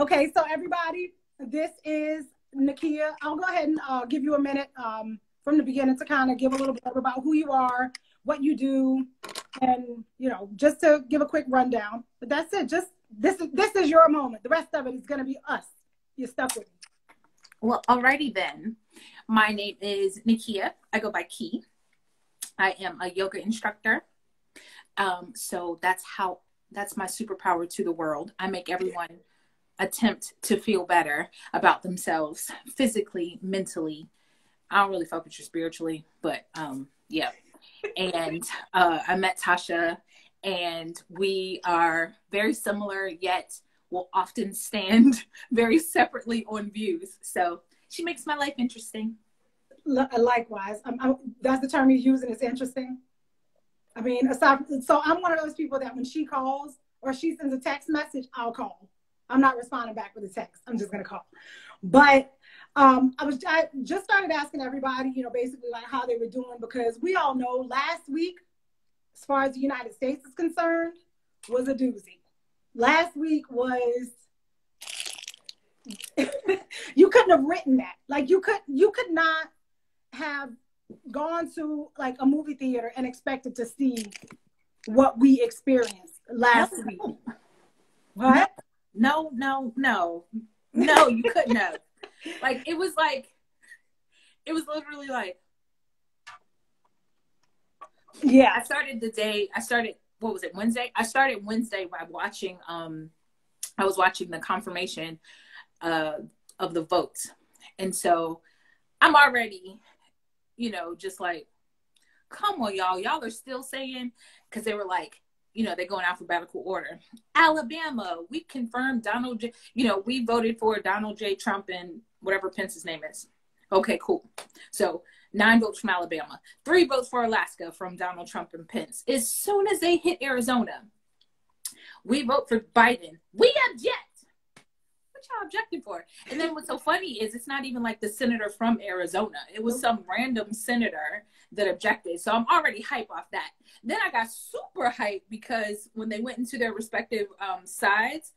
Okay, so everybody, this is Nakiya. I'll go ahead and give you a minute from the beginning to kind of give a little bit about who you are, what you do, and just to give a quick rundown. But that's it. Just this is your moment. The rest of it is going to be us. You're stuck with me. Well, alrighty then. My name is Nakiya. I go by Key. I am a yoga instructor. So that's my superpower to the world. I make everyone attempt to feel better about themselves physically, mentally. I don't really focus you spiritually, but yeah. And I met Tasha, and we are very similar, yet will often stand very separately on views. So she makes my life interesting. Likewise. That's the term you're using, is interesting. I mean, so I'm one of those people that when she calls or she sends a text message, I'll call. I'm not responding back with a text. I'm just going to call. But I just started asking everybody, basically like how they were doing, because we all know last week, as far as the United States is concerned, was a doozy. Last week was, you couldn't have written that. Like you could not have gone to like a movie theater and expected to see what we experienced last week. What? No, you couldn't have. It was literally like, yeah. What was it, Wednesday? I started Wednesday by watching, I was watching the confirmation of the votes. And so I'm already, just like, come on, y'all are still saying, because they were like, they go in alphabetical order. Alabama, we confirmed Donald J. We voted for Donald J. Trump and whatever Pence's name is. Okay, cool. So 9 votes from Alabama, 3 votes for Alaska from Donald Trump and Pence. As soon as they hit Arizona, we vote for Biden. We object. What y'all objecting for? And then what's so funny is it's not even like the senator from Arizona. It was some random senator that objected. So I'm already hype off that. Then I got super hype because when they went into their respective sides,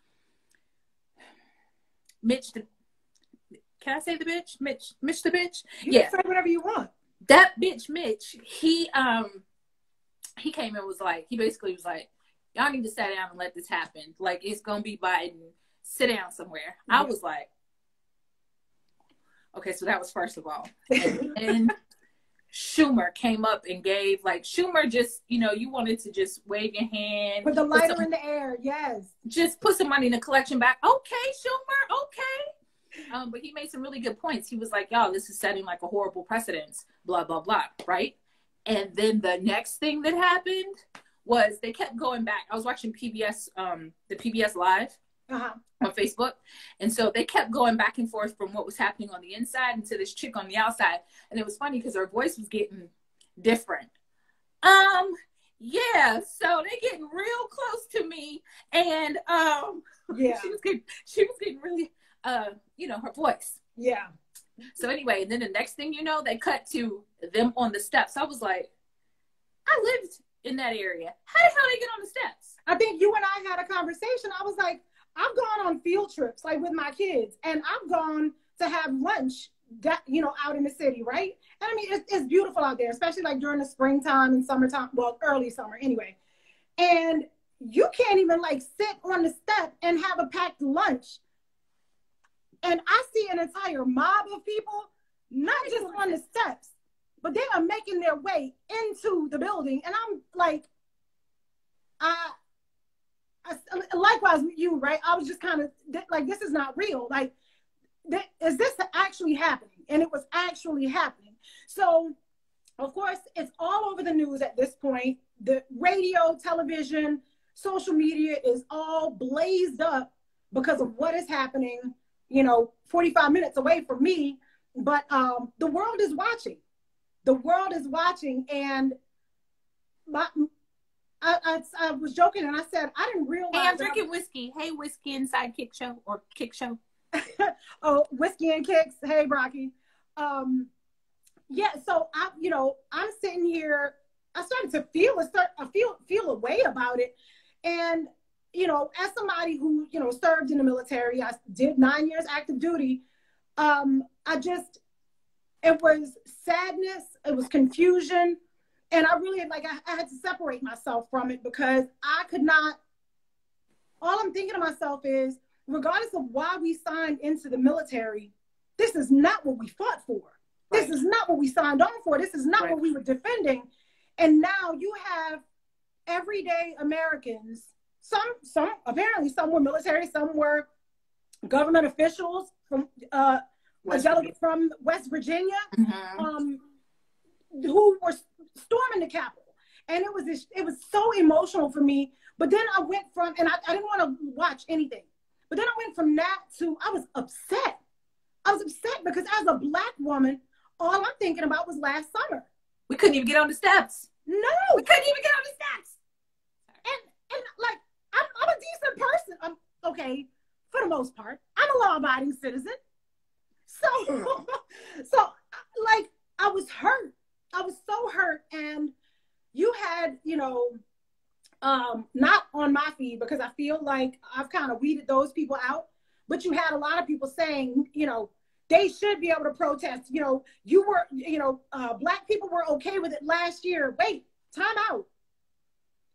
can I say the bitch? Mitch the bitch? You can say whatever you want. That bitch Mitch, he came and was like, he basically was like, y'all need to sit down and let this happen. Like, it's gonna be Biden. Sit down somewhere. I was like, okay, so that was first of all. And then Schumer came up and gave, Schumer just, you wanted to just wave your hand. Put the lighter in the air, yes. Just put some money in the collection back. Okay, Schumer, okay. But he made some really good points. He was like, y'all, this is setting like a horrible precedence, blah, blah, blah, right? And then the next thing that happened was they kept going back. I was watching PBS, the PBS Live. On Facebook. And so they kept going back and forth from what was happening on the inside into this chick on the outside. And it was funny because her voice was getting different. Yeah, so they getting real close to me. And yeah, she was getting really her voice. Yeah. So anyway, and then the next thing you know, they cut to them on the steps. I was like, I lived in that area. How the hell they get on the steps? I think you and I had a conversation. I was like, I've gone on field trips, like with my kids, and I've gone to have lunch, out in the city, right? And I mean, it's beautiful out there, especially like during the springtime and summertime, well, early summer anyway. And you can't even like sit on the step and have a packed lunch. And I see an entire mob of people, not just on the steps, but they are making their way into the building. And I'm like, likewise with you, right? I was just kind of like, this is not real. Like, is this actually happening? And it was actually happening. So, of course, it's all over the news at this point. The radio, television, social media is all blazed up because of what is happening, 45 minutes away from me. But the world is watching. The world is watching. And I was joking and I said, I didn't realize. Hey, I'm drinking whiskey. Hey, Whiskey Inside Kick Show or Kick Show. Oh, Whiskey and Kicks. Hey, Brocky. Yeah, so I'm sitting here. I started to feel a way about it. And, you know, as somebody who, you know, served in the military, I did 9 years active duty. It was sadness, it was confusion. And I really, like, I had to separate myself from it because I could not, all I'm thinking to myself is, regardless of why we signed into the military, this is not what we fought for. Right. This is not what we signed on for. This is not right. what we were defending. And now you have everyday Americans, some apparently some were military, some were government officials from a delegate from West Virginia, mm-hmm. Who were storming the Capitol. And it was so emotional for me. But then I went from, and I didn't want to watch anything. But then I went from that to, I was upset. I was upset because as a Black woman, all I'm thinking about was last summer. We couldn't even get on the steps. No. We couldn't even get on the steps. And like, I'm a decent person. I'm okay, for the most part. I'm a law-abiding citizen. So, like, I was hurt. I was so hurt. And you had, you know, not on my feed because I feel like I've kind of weeded those people out, but you had a lot of people saying, you know, they should be able to protest. You know, Black people were okay with it last year. Wait, time out.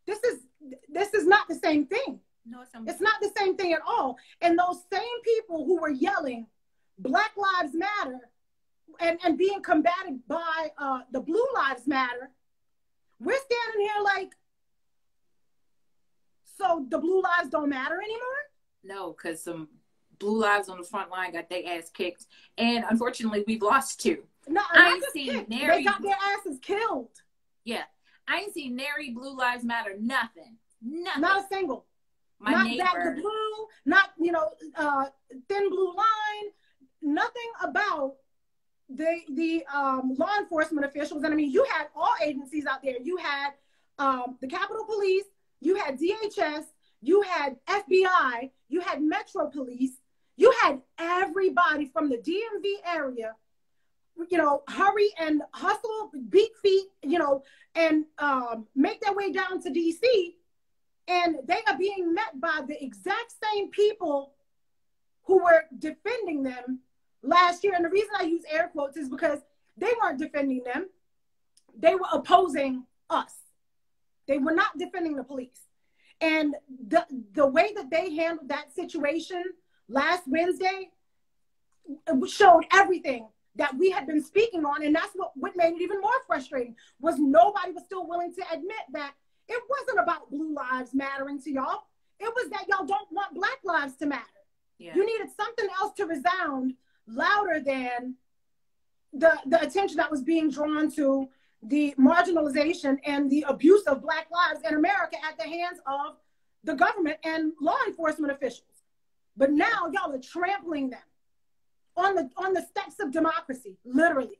This is not the same thing. No, it's not the same thing at all. And those same people who were yelling Black Lives Matter and being combated by the Blue Lives Matter, we're standing here like, so the Blue Lives don't matter anymore? No, because some Blue Lives on the front line got their ass kicked. And unfortunately, we've lost two. No, I ain't seen nary. They got their asses killed. Yeah. I ain't seen nary Blue Lives Matter, nothing. Nothing. Not a single. My neighbor. Not Back to Blue, not, you know, Thin Blue Line, nothing about the law enforcement officials. And I mean, you had all agencies out there. You had the Capitol Police, you had DHS, you had FBI, you had Metro Police, you had everybody from the DMV area, you know, hurry and hustle, beat feet, you know, and make their way down to DC. And they are being met by the exact same people who were defending them last year. And the reason I use air quotes is because they weren't defending them. They were opposing us. They were not defending the police. And the way that they handled that situation last Wednesday showed everything that we had been speaking on. And that's what made it even more frustrating, was nobody was still willing to admit that it wasn't about Blue Lives mattering to y'all. It was that y'all don't want Black lives to matter. Yeah. You needed something else to resound louder than the attention that was being drawn to the marginalization and the abuse of Black lives in America at the hands of the government and law enforcement officials. But now y'all are trampling them on the steps of democracy, literally.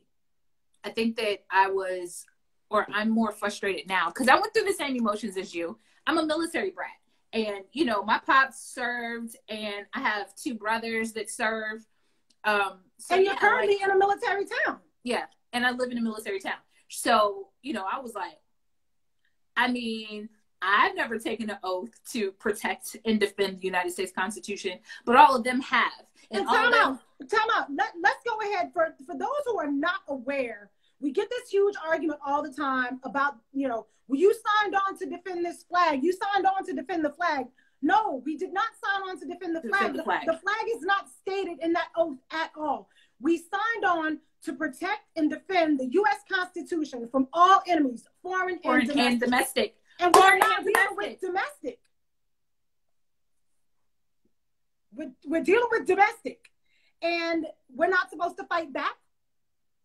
I think that I'm more frustrated now because I went through the same emotions as you. I'm a military brat. And, you know, my pops served and I have two brothers that serve. And you're currently in a military town. Yeah. And I live in a military town. So, you know, I was like, I mean, I've never taken an oath to protect and defend the United States Constitution, but all of them have. And time out. Let's go ahead. For those who are not aware, we get this huge argument all the time about, you know, well, you signed on to defend this flag. You signed on to defend the flag. No, we did not sign on to defend the flag. The flag is not stated in that oath at all. We signed on to protect and defend the U.S. Constitution from all enemies, foreign and domestic. And we're not dealing with domestic. We're dealing with domestic. And we're not supposed to fight back.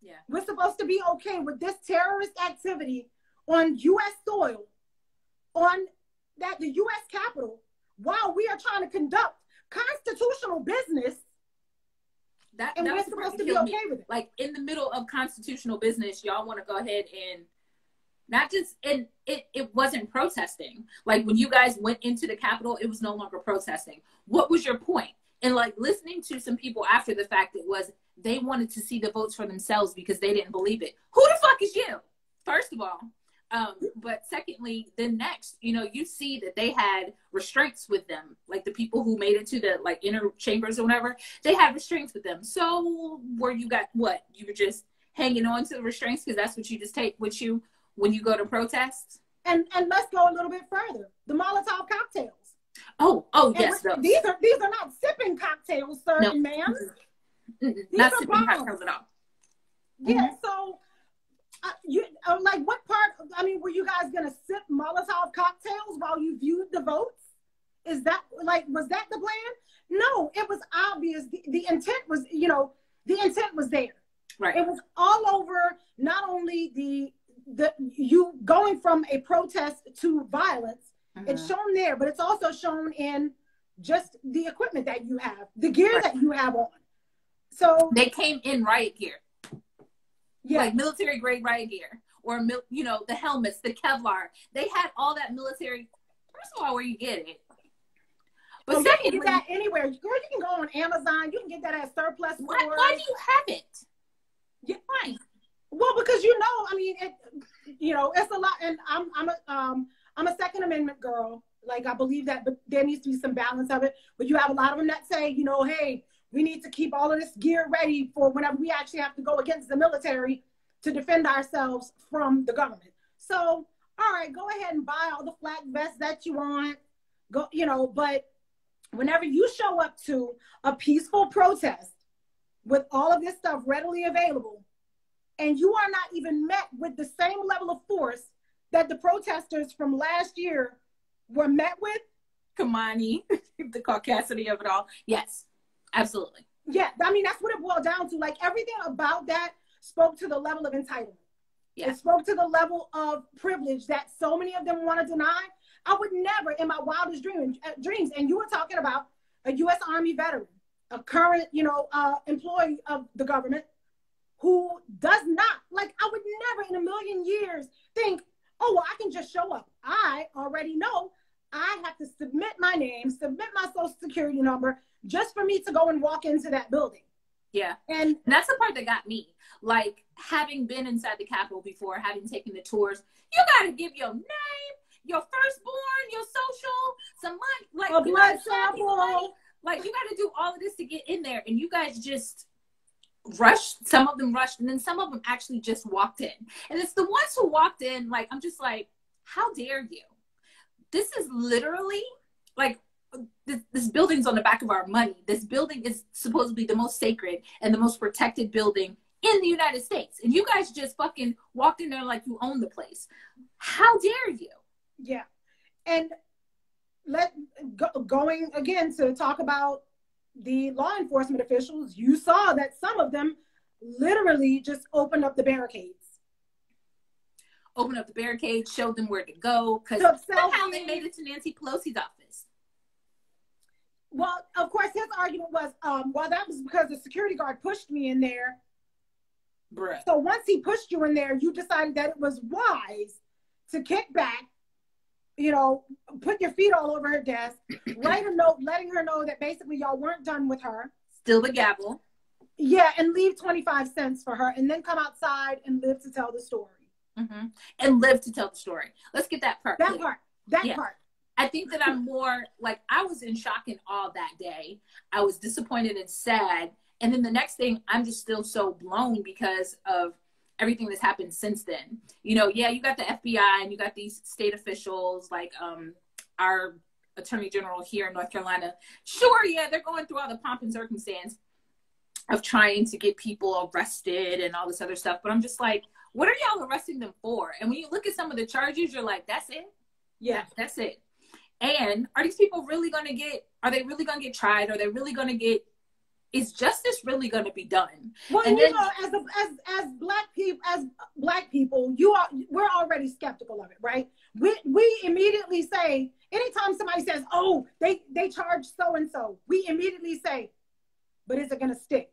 Yeah. We're supposed to be okay with this terrorist activity on U.S. soil, on the U.S. Capitol, while we are trying to conduct constitutional business. And we're supposed to be okay with it. Like, in the middle of constitutional business, y'all want to go ahead and not just, and it wasn't protesting. Like, when you guys went into the Capitol, it was no longer protesting. What was your point? And like, listening to some people after the fact, it was they wanted to see the votes for themselves because they didn't believe it. Who the fuck is you? First of all, But secondly, then next, you know, you see that they had restraints with them, like the people who made it to the like inner chambers or whatever, they had restraints with them. So where you got what? You were just hanging on to the restraints because that's what you just take with you when you go to protests? And let's go a little bit further. The Molotov cocktails. Oh, yes. These are not sipping cocktails, sir and ma'am. Not sipping cocktails at all. Yeah, so like what part, I mean, were you guys going to sip Molotov cocktails while you viewed the votes? Is that, like, was that the plan? No, it was obvious. The intent was, you know, the intent was there. Right. It was all over, not only the you going from a protest to violence, it's shown there, but it's also shown in just the equipment that you have, the gear that you have on. So they came in riot gear. Yeah. Like military grade riot gear, or you know, the helmets, the Kevlar. They had all that military. First of all, where you get it, but secondly, you can get that anywhere. Girl, you can go on Amazon. You can get that at surplus stores. Why do you have it? Yeah, why? Well, because you know, I mean, it's a lot, and I'm a Second Amendment girl. Like, I believe that, but there needs to be some balance of it. But you have a lot of them that say, you know, hey, we need to keep all of this gear ready for whenever we actually have to go against the military to defend ourselves from the government. So, all right, go ahead and buy all the flak vests that you want. Go, you know, but whenever you show up to a peaceful protest with all of this stuff readily available, and you are not even met with the same level of force that the protesters from last year were met with. Kamani, the caucasity of it all. Yes. Absolutely. Yeah, I mean, that's what it boiled down to. Like, everything about that spoke to the level of entitlement. Yeah. It spoke to the level of privilege that so many of them want to deny. I would never, in my wildest dreams, and you were talking about a U.S. Army veteran, a current, you know, employee of the government who does not, like, I would never in a million years think, oh, well, I can just show up. I already know I have to submit my name, submit my social security number, just for me to go and walk into that building. Yeah. And that's the part that got me. Like, having been inside the Capitol before, having taken the tours, you got to give your name, your firstborn, your social, some money. Like, a blood sample. Like, you got to do all of this to get in there. And you guys just rushed. Some of them rushed. And then some of them actually just walked in. And it's the ones who walked in, like, I'm just like, how dare you? This is literally, like, this building's on the back of our money. This building is supposedly the most sacred and the most protected building in the United States. And you guys just fucking walked in there like you own the place. How dare you? Yeah. And going again to talk about the law enforcement officials, you saw that some of them literally just opened up the barricades. Opened up the barricades, showed them where to go, because somehow they made it to Nancy Pelosi's office. Well, of course, his argument was, well, that was because the security guard pushed me in there. Bruh. So once he pushed you in there, you decided that it was wise to kick back, you know, put your feet all over her desk, write a note letting her know that basically y'all weren't done with her. Still the gavel. Yeah, and leave 25 cents for her, and then come outside and live to tell the story. Mm-hmm. And live to tell the story. Let's get that part. That part. I think that I'm more like, I was in shock and awe that day. I was disappointed and sad. And then the next thing, I'm just still so blown because of everything that's happened since then. You know, yeah, you got the FBI and you got these state officials like our attorney general here in North Carolina. Sure, yeah, they're going through all the pomp and circumstance of trying to get people arrested and all this other stuff. But I'm just like, what are y'all arresting them for? And when you look at some of the charges, you're like, that's it? Yeah, that's it. And are these people really going to get tried? Are they really going to get, is justice really going to be done? Well, and you know, as black people, we're already skeptical of it, right? We immediately say, anytime somebody says, oh, they charge so-and-so, we immediately say, but is it going to stick?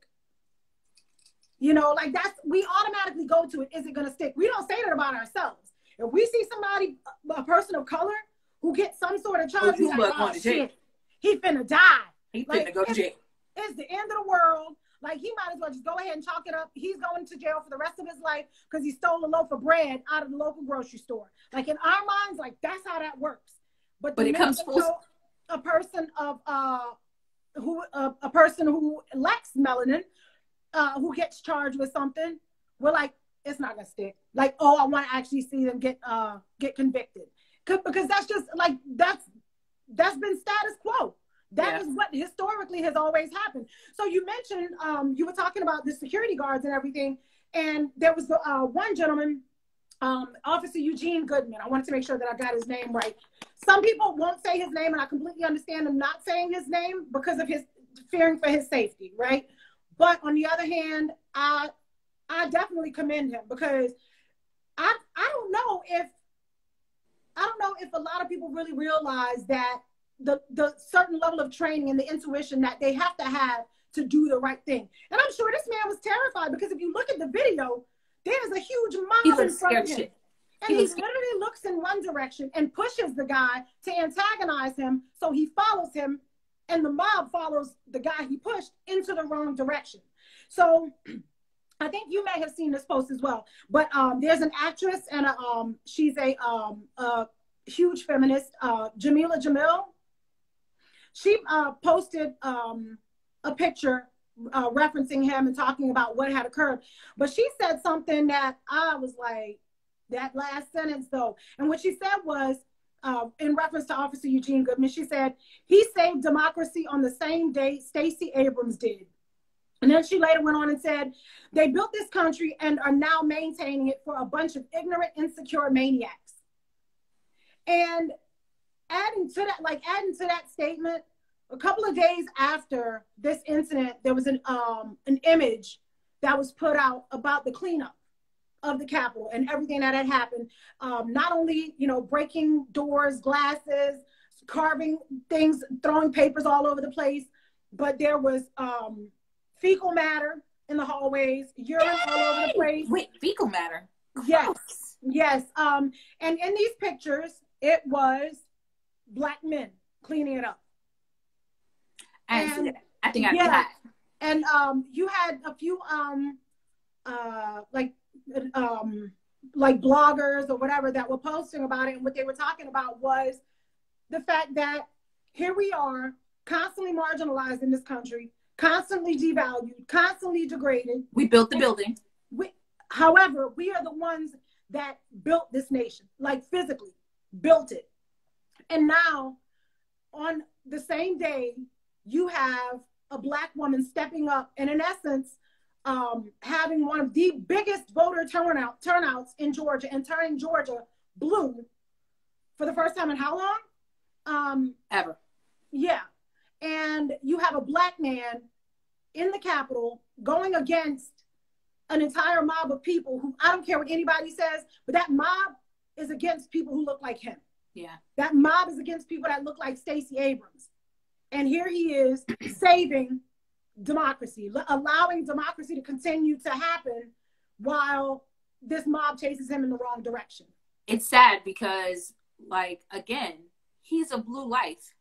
You know, like we automatically go to it. Is it going to stick? We don't say that about ourselves. If we see somebody, a person of color, who gets some sort of charge, he's like, oh shit, he finna die. He finna go to jail. It's the end of the world. Like, he might as well just go ahead and chalk it up. He's going to jail for the rest of his life because he stole a loaf of bread out of the local grocery store. Like, in our minds, like, that's how that works. But it comes full. A person of a person who lacks melanin, who gets charged with something, we're like, it's not gonna stick. Like, oh, I want to actually see them get convicted, because that's just like that's been status quo. That is what historically has always happened. So you mentioned you were talking about the security guards and everything, and there was one gentleman, Officer Eugene Goodman. I wanted to make sure that I got his name right. Some people won't say his name, and I completely understand them not saying his name because of his fearing for his safety, right? But on the other hand, I definitely commend him, because I don't know if a lot of people really realize that the certain level of training and the intuition that they have to do the right thing. And I'm sure this man was terrified, because if you look at the video, there's a huge mob in front of him. And he literally looks in one direction and pushes the guy to antagonize him. So he follows him, and the mob follows the guy he pushed into the wrong direction. So I think you may have seen this post as well. But there's an actress, and she's a huge feminist, Jamila Jamil. She posted a picture referencing him and talking about what had occurred. But she said something that I was like, that last sentence though. And what she said was, in reference to Officer Eugene Goodman, she said, he saved democracy on the same day Stacey Abrams did. And then she later went on and said, they built this country and are now maintaining it for a bunch of ignorant, insecure maniacs. And adding to that statement, a couple of days after this incident, there was an image that was put out about the cleanup of the Capitol and everything that had happened. Not only, breaking doors, glasses, carving things, throwing papers all over the place, but there was fecal matter in the hallways, urine all over the place. Wait, fecal matter? Yes, yes. And in these pictures, it was Black men cleaning it up. And I think I that. And you had a few like bloggers or whatever that were posting about it, and what they were talking about was the fact that here we are, constantly marginalized in this country, constantly devalued, constantly degraded. We built the building. However, we are the ones that built this nation, like physically built it. And now, on the same day, you have a Black woman stepping up and, in essence, having one of the biggest voter turnouts in Georgia and turning Georgia blue for the first time in how long? Ever. Yeah. And you have a Black man in the Capitol going against an entire mob of people who, I don't care what anybody says, but that mob is against people who look like him. Yeah. That mob is against people that look like Stacey Abrams. And here he is saving democracy, allowing democracy to continue to happen while this mob chases him in the wrong direction. It's sad because, again, he's a blue life.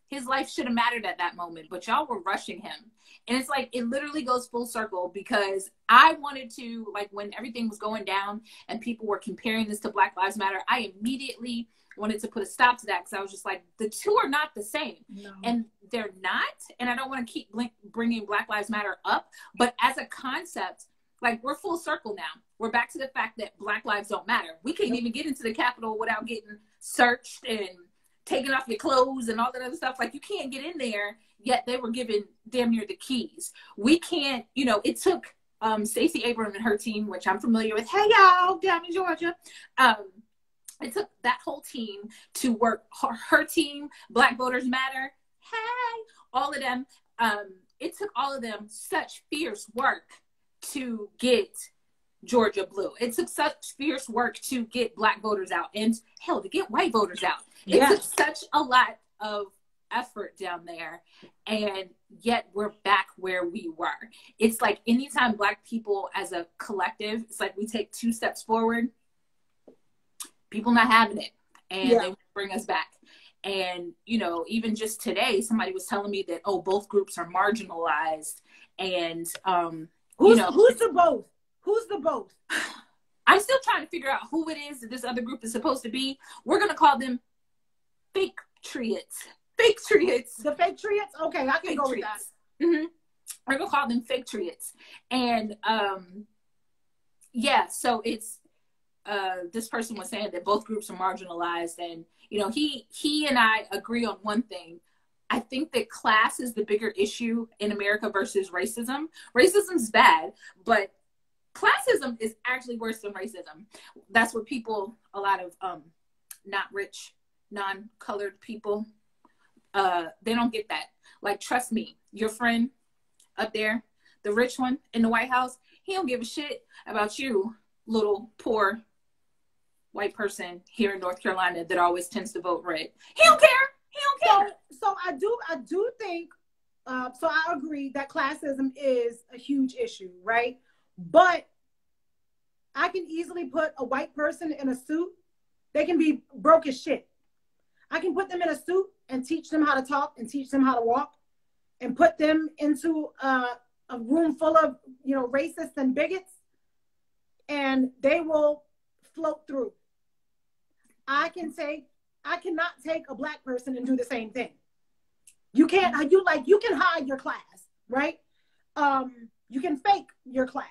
His life should have mattered at that moment, but y'all were rushing him. And it's like, it literally goes full circle, because I wanted to, when everything was going down and people were comparing this to Black Lives Matter, I immediately wanted to put a stop to that, because I was just like, the two are not the same. No. And they're not. And I don't want to keep bringing Black Lives Matter up. But as a concept, we're full circle now. We're back to the fact that Black lives don't matter. We can't even get into the Capitol without getting searched and taking off your clothes and all that other stuff. You can't get in there, yet they were given damn near the keys. We can't, it took Stacey Abrams and her team, which I'm familiar with. Hey, y'all, down in Georgia. It took that whole team to work, her team, Black Voters Matter, hey, all of them. It took all of them such fierce work to get Georgia blue. It took such fierce work to get Black voters out, and hell, to get white voters out. It took such a lot of effort down there, and yet we're back where we were. It's like anytime Black people as a collective, it's like we take 2 steps forward, people not having it, and they bring us back. And, you know, even just today, somebody was telling me that, oh, both groups are marginalized. And, who's the both? Who's the both? I'm still trying to figure out who it is that this other group is supposed to be. We're going to call them fake triots. Fake triots. The fake triots? Okay, I can go with that. Mm-hmm. We're going to call them fake triots. And, yeah, so it's, this person was saying that both groups are marginalized. And, you know, he and I agree on one thing. I think that class is the bigger issue in America versus racism. Racism's bad, but classism is actually worse than racism. That's what people, a lot of not rich, non-colored people, they don't get that. Like, trust me, your friend up there, the rich one in the White House, he don't give a shit about you, little poor white person here in North Carolina that always tends to vote red. He don't care. He don't care. So I do think, so I agree that classism is a huge issue, right? But I can easily put a white person in a suit. They can be broke as shit. I can put them in a suit and teach them how to talk and teach them how to walk and put them into a room full of, you know, racists and bigots, and they will float through. I cannot take a black person and do the same thing. You can't, you can hide your class, right? You can fake your class.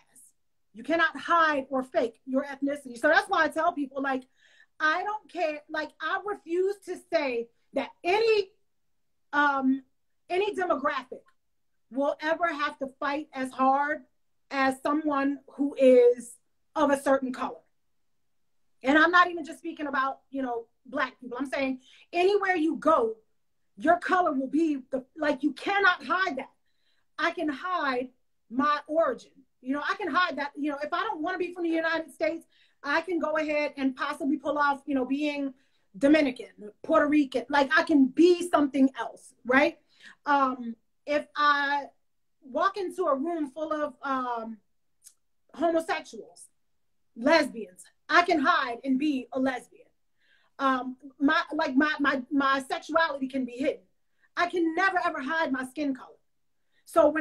You cannot hide or fake your ethnicity. So that's why I tell people, like, I don't care. Like, I refuse to say that any demographic will ever have to fight as hard as someone who is of a certain color. And I'm not even just speaking about, you know, black people. I'm saying anywhere you go, your color will be you cannot hide that. I can hide my origin. You know, I can hide that. You know, if I don't want to be from the United States, I can go ahead and possibly pull off, you know, being Dominican, Puerto Rican. Like, I can be something else, right? If I walk into a room full of homosexuals, lesbians, I can hide and be a lesbian. My sexuality can be hidden. I can never ever hide my skin color. So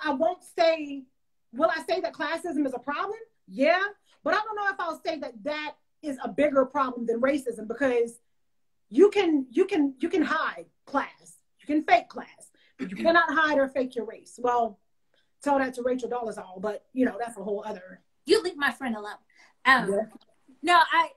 I won't say, will I say that classism is a problem? Yeah, but I don't know if I'll say that is a bigger problem than racism, because you can hide class, you can fake class, but you cannot hide or fake your race. Well, tell that to Rachel Dolezal, but you know, that's a whole other. You leave my friend alone. Yeah. No, I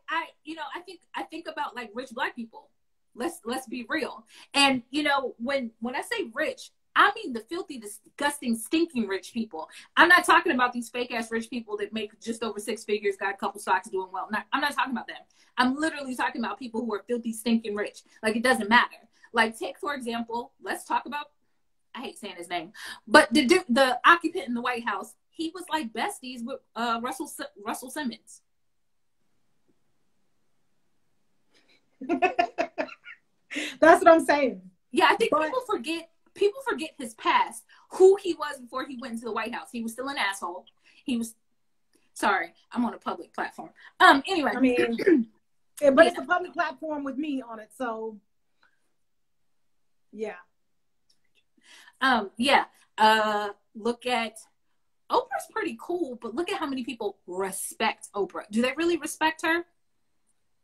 think about, like, rich black people. Let's be real. And, you know, when I say rich, I mean the filthy, disgusting, stinking rich people. I'm not talking about these fake ass rich people that make just over 6 figures, got a couple stocks, doing well. I'm not talking about them. I'm literally talking about people who are filthy, stinking rich. Like, it doesn't matter. Like, take, for example, let's talk about, I hate saying his name, but the occupant in the White House, he was like besties with Russell Simmons. That's what I'm saying. Yeah, I think people forget his past, who he was before he went into the White House. He was still an asshole. Sorry, I'm on a public platform. Anyway. I mean, but it's a public platform with me on it, so yeah. Look at Oprah's pretty cool, but look at how many people respect Oprah. Do they really respect her?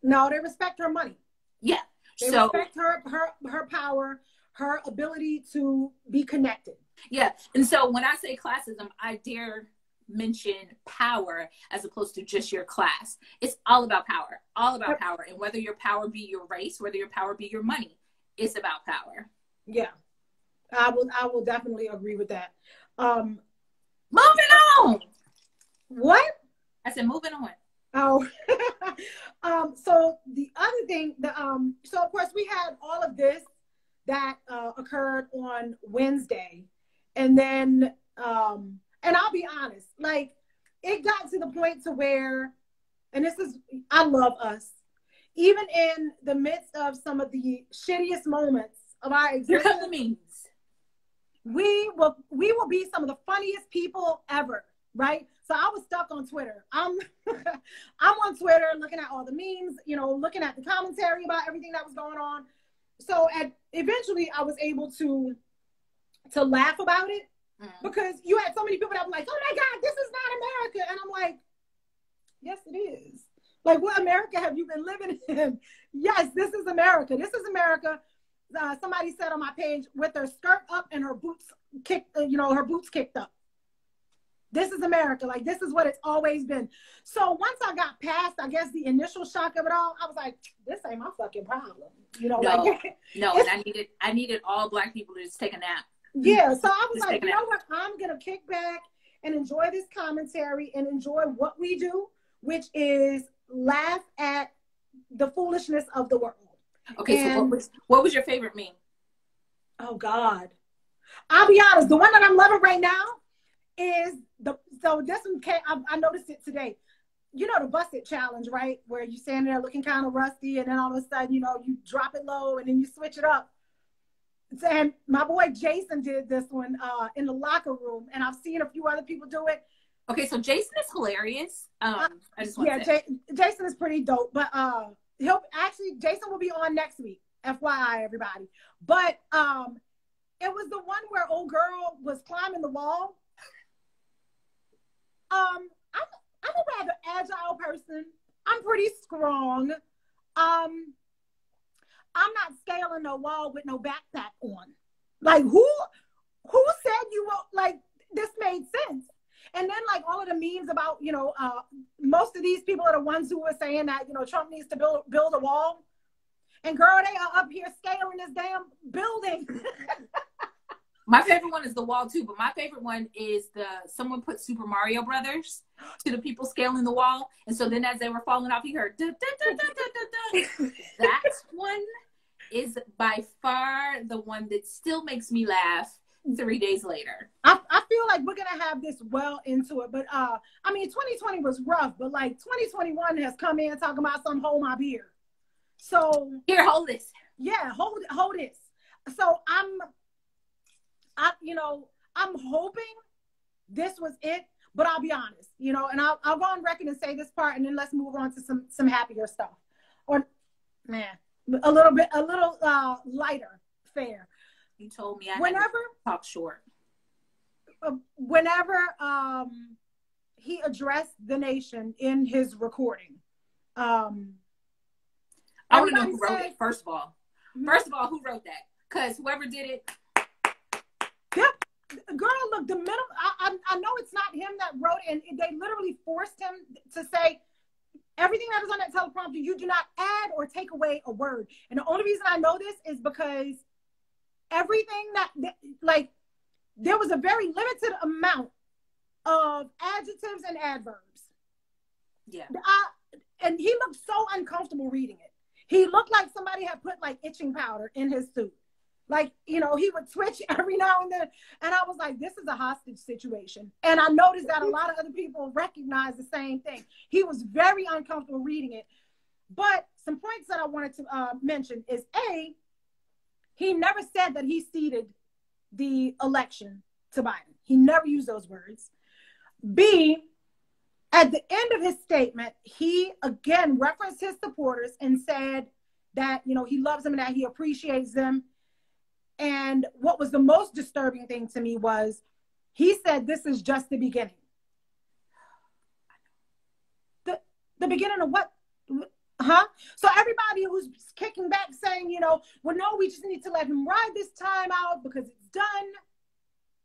No, they respect her money. Yeah. They respect her power, her ability to be connected. Yeah. And so when I say classism, I dare mention power as opposed to just your class. It's all about power. All about power. And whether your power be your race, whether your power be your money, it's about power. Yeah. I will definitely agree with that. Moving on. What? I said moving on. Oh, so the other thing, so of course we had all of this that occurred on Wednesday, and then, and I'll be honest, like, it got to the point to where, and I love us, even in the midst of some of the shittiest moments of our existence, we will be some of the funniest people ever, right? So I was stuck on Twitter. I'm on Twitter looking at all the memes, you know, looking at the commentary about everything that was going on. so eventually I was able to laugh about it, because you had so many people that were like, oh my God, this is not America. And I'm like, yes, it is. Like, what America have you been living in? Yes, this is America. This is America. Somebody said on my page, with her skirt up and her boots kicked, her boots kicked up. This is America. Like, this is what it's always been. So once I got past, I guess, the initial shock of it all, I was like, this ain't my fucking problem. No, like, no. And I needed all Black people to just take a nap. Yeah. So I was like, you know what? I'm going to kick back and enjoy this commentary and enjoy what we do, which is laugh at the foolishness of the world. Okay, so what was your favorite meme? Oh God, I'll be honest. The one that I'm loving right now is so this one I noticed it today. You know, the bust it challenge, right? Where you standing there looking kind of rusty, and then all of a sudden, you drop it low and then you switch it up. And my boy Jason did this one in the locker room, and I've seen a few other people do it. Okay, so Jason is hilarious. I just want to say. Jason is pretty dope, but Jason will be on next week. FYI, everybody. But it was the one where old girl was climbing the wall. I'm a rather agile person. I'm pretty strong. I'm not scaling no wall with no backpack on. Like, who said you were, like, this made sense? And then, like, all of the memes about, most of these people are the ones who were saying that, Trump needs to build a wall. And girl, they are up here scaling this damn building. My favorite one is the wall too, but my favorite one is someone put Super Mario Brothers to the people scaling the wall. And so then as they were falling off, you heard, that one is by far the one that still makes me laugh 3 days later. I feel like we're gonna have this well into it, but 2020 was rough, but like 2021 has come in talking about some hold my beer. So here, hold this. Yeah, hold this. So I'm hoping this was it, but I'll be honest, and I'll go on record and say this part, and then let's move on to some happier stuff, or a little lighter fare. You told me I had to talk short. Whenever he addressed the nation in his recording, I want to know who wrote it. First of all, who wrote that? Because whoever did it. Yep. Girl, look, the minimum, I know it's not him that wrote it, and they literally forced him to say everything that is on that teleprompter, you do not add or take away a word. And the only reason I know this is because everything like, there was a very limited amount of adjectives and adverbs. Yeah. And he looked so uncomfortable reading it. He looked like somebody had put like itching powder in his suit. Like, he would twitch every now and then. And I was like, this is a hostage situation. And I noticed that a lot of other people recognized the same thing. He was very uncomfortable reading it. But some points that I wanted to mention is A, he never said that he ceded the election to Biden. He never used those words. B, at the end of his statement, he again referenced his supporters and said that, he loves them and that he appreciates them. And what was the most disturbing thing to me was he said, this is just the beginning. The beginning of what? Huh? So everybody who's kicking back saying, well, no, we just need to let him ride this time out because it's done.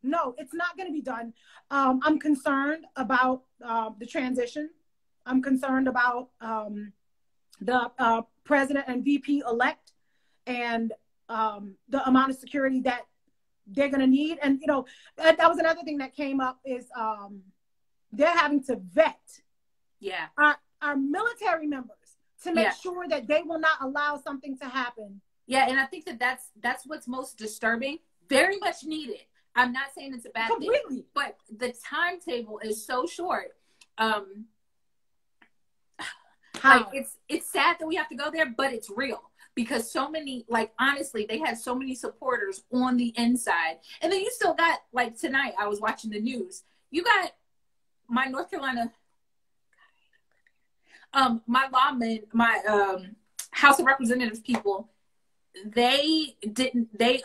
No, it's not going to be done. I'm concerned about the transition. I'm concerned about the president and VP elect and the amount of security that they're going to need. And, that was another thing that came up is they're having to vet our military members to make sure that they will not allow something to happen. Yeah, and I think that's what's most disturbing. Very much needed. I'm not saying it's a bad thing, but the timetable is so short. Like it's sad that we have to go there, but it's real. Because so many, like, honestly, they had so many supporters on the inside. And then you still got, like, tonight, I was watching the news. You got my North Carolina, my lawmen, my House of Representatives people they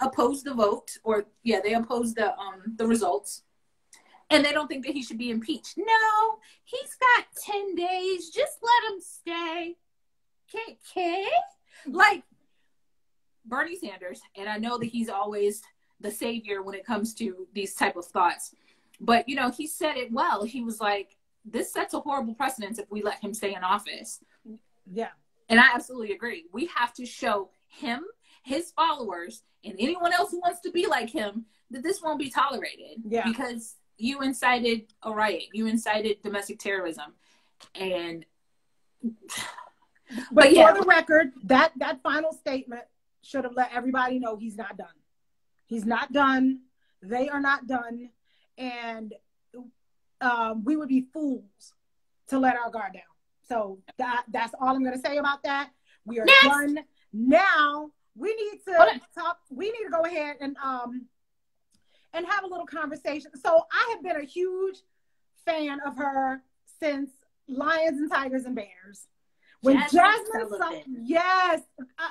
opposed the vote, or yeah, they opposed the results. And they don't think that he should be impeached. No, he's got 10 days. Just let him stay. Okay? Like Bernie Sanders, and I know that he's always the savior when it comes to these type of thoughts. But, you know, he said it well. He was like, this sets a horrible precedence if we let him stay in office. Yeah. And I absolutely agree. We have to show him, his followers, and anyone else who wants to be like him that this won't be tolerated. Yeah. Because you incited a riot. You incited domestic terrorism. And but yeah. For the record, that final statement should have let everybody know he's not done. He's not done. They are not done. And we would be fools to let our guard down. So that's all I'm going to say about that. We are done. Now we need to talk. We need to go ahead and have a little conversation. So I have been a huge fan of her since Lions and Tigers and Bears. When Jasmine yes.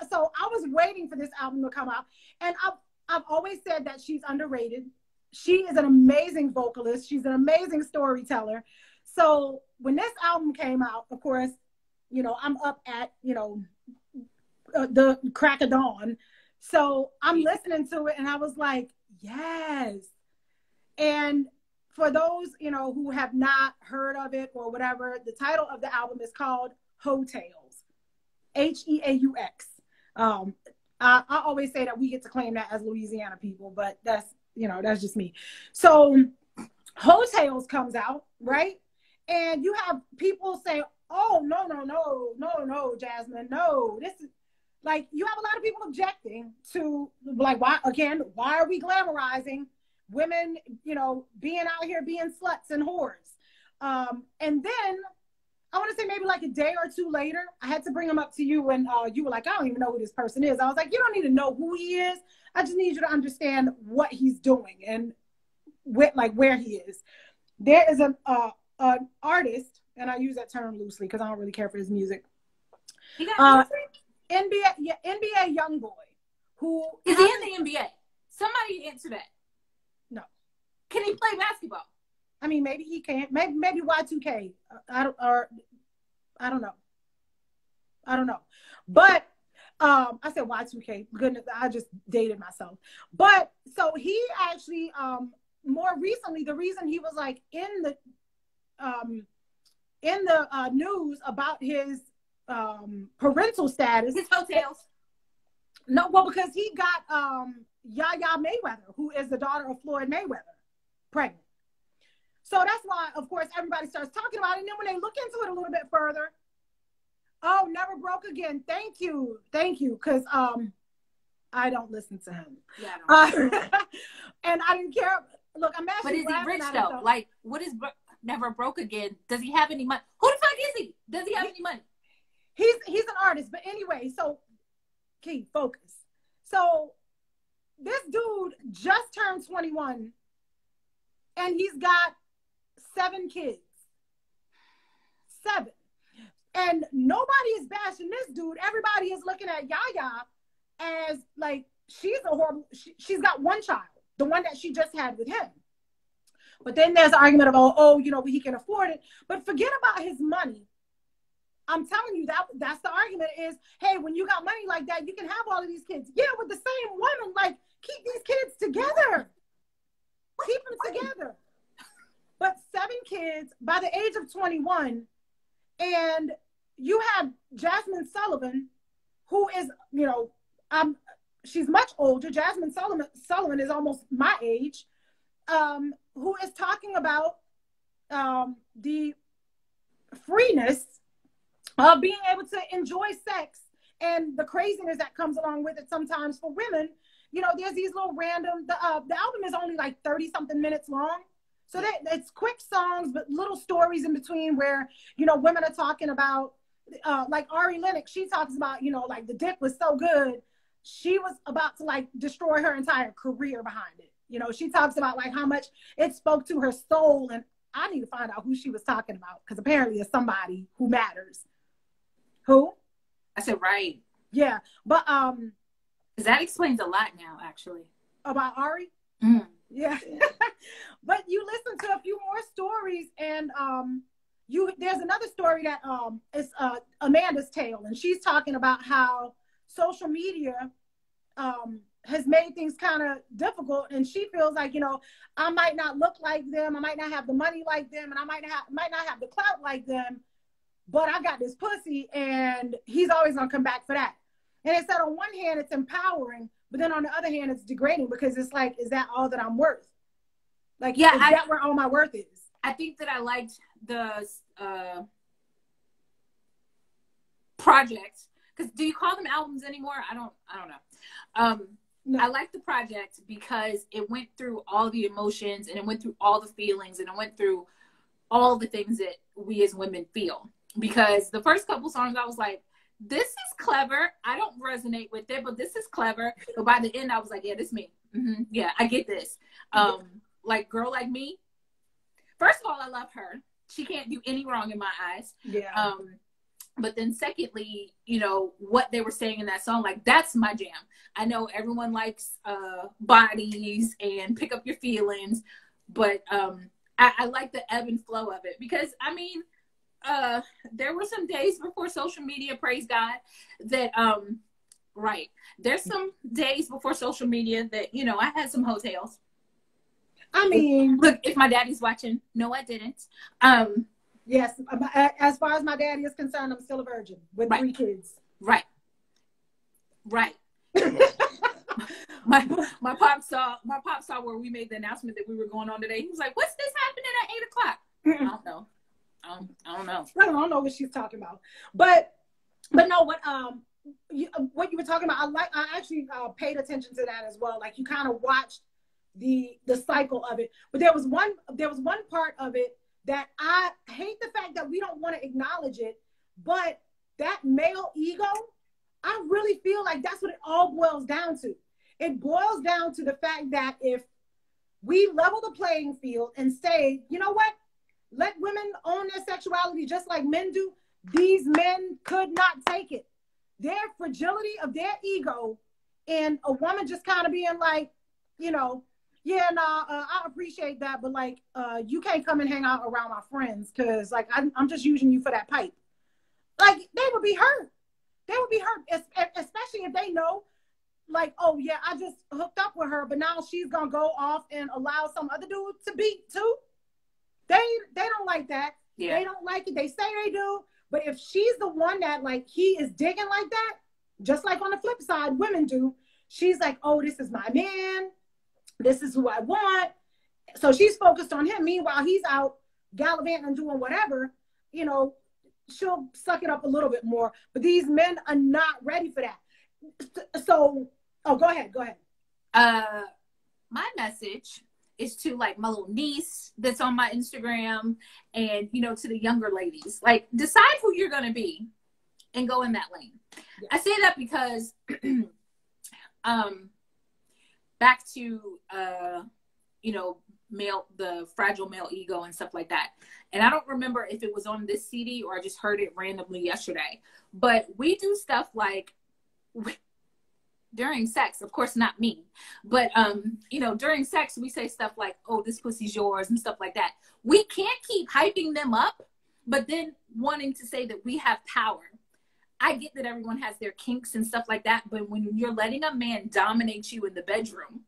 So I was waiting for this album to come out. And I've always said that she's underrated. She is an amazing vocalist. She's an amazing storyteller. So when this album came out, of course, you know, I'm up at, you know, the crack of dawn. So I'm listening to it and I was like, yes. And for those, you know, who have not heard of it or whatever, the title of the album is called Hotels, Heaux. I always say that we get to claim that as Louisiana people, but that's, you know, that's just me. So Hotels comes out, right? And you have people say, oh, no, Jasmine, no. This is like, you have a lot of people objecting to, like, why are we glamorizing women, you know, being out here being sluts and whores? And then I want to say maybe like a day or two later, I had to bring him up to you and you were like, I don't even know who this person is. I was like, you don't need to know who he is. I just need you to understand what he's doing and where he is. There is an artist, and I use that term loosely because I don't really care for his music. He got music? NBA young boy. Who is he in the NBA? Somebody answer that. No. Can he play basketball? I mean, maybe he can. Maybe Y2K. I don't know. But I said Y2K. Goodness, I just dated myself. But so he actually more recently, the reason he was like in the news about his parental status, his hotels. No, well, because he got Yaya Mayweather, who is the daughter of Floyd Mayweather, pregnant. So that's why, of course, everybody starts talking about it. And then when they look into it a little bit further, oh, never broke again. Thank you. Because I don't listen to him. Yeah, and I didn't care. Look, I'm actually. But is he rich though? Like, what is never broke again? Does he have any money? Who the fuck is he? Does he have any money? He's an artist. But anyway, so Key, focus. So this dude just turned 21 and he's got 7 kids. 7. And nobody is bashing this dude. Everybody is looking at Yaya as like, she's got one child, the one that she just had with him. But then there's the argument about, oh, you know, he can afford it. But forget about his money. I'm telling you, that's the argument is, hey, when you got money like that, you can have all of these kids. Yeah, with the same woman, like, keep these kids together. Keep them together. But 7 kids by the age of 21. And you have Jasmine Sullivan, who is, you know, she's much older. Jasmine Sullivan is almost my age, who is talking about the freeness of being able to enjoy sex and the craziness that comes along with it sometimes for women. You know, there's these little random, the album is only like 30-something minutes long. So it's quick songs, but little stories in between where, you know, women are talking about, like Ari Lennox, she talks about, you know, like the dick was so good. She was about to like destroy her entire career behind it. You know, she talks about like how much it spoke to her soul. And I need to find out who she was talking about because apparently it's somebody who matters. Who? I said, right. Yeah. But Because that explains a lot now, actually. About Ari? Mm. Yeah. But you listen to a few more stories, and there's another story that is Amanda's Tale, and she's talking about how social media has made things kind of difficult, and she feels like, I might not look like them, I might not have the money like them, and I might not have the clout like them, but I got this pussy, and he's always gonna come back for that. And it said on one hand it's empowering, but then on the other hand it's degrading, because it's like, is that all that I'm worth? Like, is that where all my worth is? I think that I liked the project, because do you call them albums anymore? I don't know. No. I like the project because it went through all the emotions, and it went through all the feelings, and it went through all the things that we as women feel. Because the first couple songs I was like, this is clever. I don't resonate with it, but this is clever. But by the end I was like, yeah, this is me. Mm-hmm. Yeah, I get this. Like Girl Like Me. First of all, I love her. She can't do any wrong in my eyes. Yeah. But then secondly, what they were saying in that song, like, that's my jam. I know everyone likes bodies and pick up your feelings, but I like the ebb and flow of it, because I mean, there were some days before social media, praise God, that right. There's some days before social media that, I had some hotels. I mean, look, if my daddy's watching, no, I didn't. Yes, as far as my daddy is concerned, I'm still a virgin with 3 kids. Right. my pop saw where we made the announcement that we were going on today. He was like, "What's this happening at 8:00?" I don't know. I don't know. I don't know what she's talking about. But no, what you were talking about, I actually paid attention to that as well. Like, you kind of watched the cycle of it. But there was one part of it that I hate, the fact that we don't want to acknowledge it, but that male ego, I really feel like that's what it all boils down to. It boils down to the fact that if we level the playing field and say, you know what, let women own their sexuality just like men do, these men could not take it. Their fragility of their ego, and a woman just kind of being like, yeah, I appreciate that, but like, you can't come and hang out around my friends, because like, I'm just using you for that pipe. Like, they would be hurt. They would be hurt, especially if they know, like, oh yeah, I just hooked up with her, but now she's gonna go off and allow some other dude to beat too. They don't like that. Yeah. They don't like it. They say they do, but if she's the one that, like, he is digging like that, just like on the flip side, women do. She's like, oh, this is my man. This is who I want. So she's focused on him. Meanwhile, he's out gallivanting and doing whatever. She'll suck it up a little bit more. But these men are not ready for that. So, go ahead. My message is to, like, my little niece that's on my Instagram, and, to the younger ladies. Like, decide who you're going to be and go in that lane. Yes. I say that because back to the fragile male ego and stuff like that. And I don't remember if it was on this CD or I just heard it randomly yesterday, but we do stuff like during sex, of course not me, but during sex we say stuff like, oh, this pussy's yours and stuff like that. We can't keep hyping them up, but then wanting to say that we have power. I get that everyone has their kinks and stuff like that, but when you're letting a man dominate you in the bedroom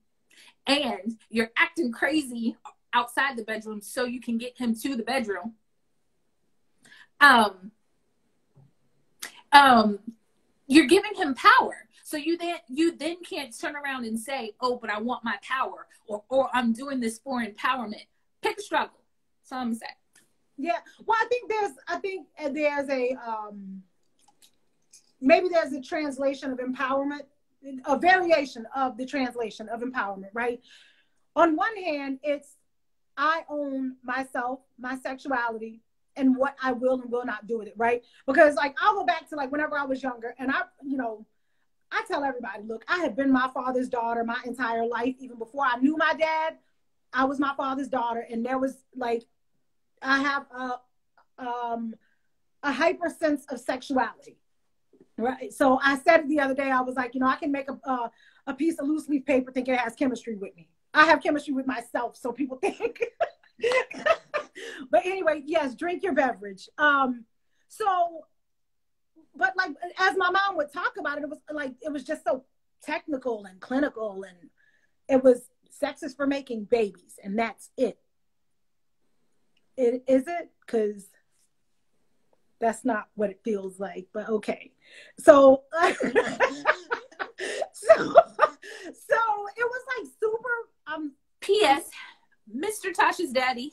and you're acting crazy outside the bedroom so you can get him to the bedroom, you're giving him power. So you then can't turn around and say, oh, but I want my power, or I'm doing this for empowerment. Pick a struggle. That's all I'm gonna say. Yeah. Well, I think there's a maybe there's a translation of empowerment, a variation of the translation of empowerment, right? On one hand, it's I own myself, my sexuality, and what I will and will not do with it, right? Because, like, I'll go back to, like, whenever I was younger, and I tell everybody, look, I have been my father's daughter my entire life. Even before I knew my dad, I was my father's daughter, and there was, like, I have a hyper sense of sexuality. Right. So I said it the other day. I was like, I can make a piece of loose leaf paper thinking it has chemistry with me. I have chemistry with myself, so people think. But anyway, yes, drink your beverage. So, but like as my mom would talk about it, it was just so technical and clinical, and it was sex is for making babies, and that's it. Is it? Because that's not what it feels like, but okay. So, so it was like super. P.S. Mr. Tasha's daddy.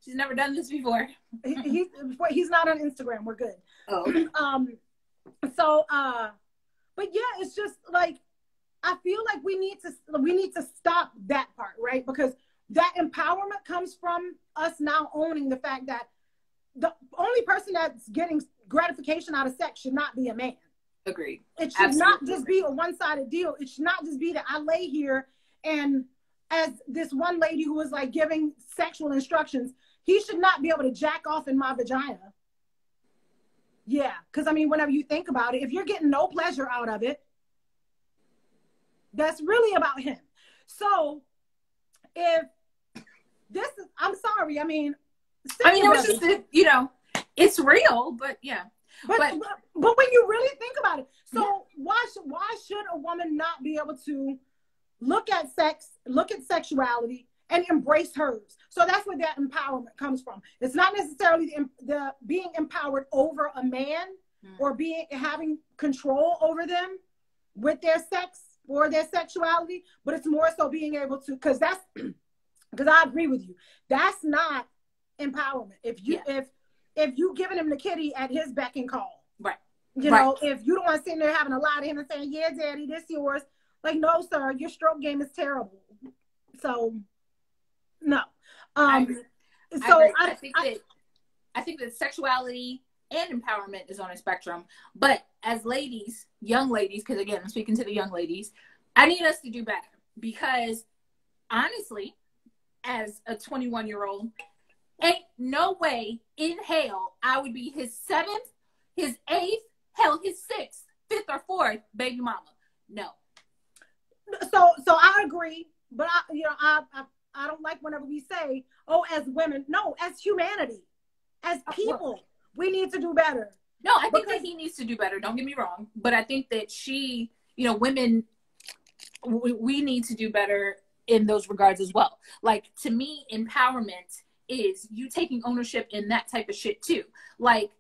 She's never done this before. He's not on Instagram. We're good. Oh. So, but yeah, it's just like I feel like we need to stop that part, right? Because that empowerment comes from us now owning the fact that the only person that's getting gratification out of sex should not be a man. Agreed. It should not just be a one-sided deal. It should not just be that I lay here and as this one lady who was like giving sexual instructions, he should not be able to jack off in my vagina. Yeah, because I mean, whenever you think about it, if you're getting no pleasure out of it, that's really about him. So if this is, I'm sorry, I mean, it was just, it's real, but yeah. But when you really think about it, so why should a woman not be able to look at sex, look at sexuality, and embrace hers? So that's where that empowerment comes from. It's not necessarily the being empowered over a man or having control over them with their sex or their sexuality, but it's more so being able to, because I agree with you, that's not empowerment. If you giving him the kitty at his beck and call, right? If you don't want to sit there having a lie to him and saying, "Yeah, daddy, this yours," like, no, sir, your stroke game is terrible. So, no. I think that sexuality and empowerment is on a spectrum. But as ladies, young ladies, because again, I'm speaking to the young ladies, I need us to do better. Because honestly, as a 21-year-old, ain't no way in hell I would be his 7th, his 8th, hell, his 6th, 5th, or 4th baby mama. No. So I agree, but I don't like whenever we say, "Oh, as women." No, as humanity, as people, we need to do better. No, I think that he needs to do better. Don't get me wrong, but I think that women, we need to do better in those regards as well. Like, to me, empowerment is you taking ownership in that type of shit too. Like,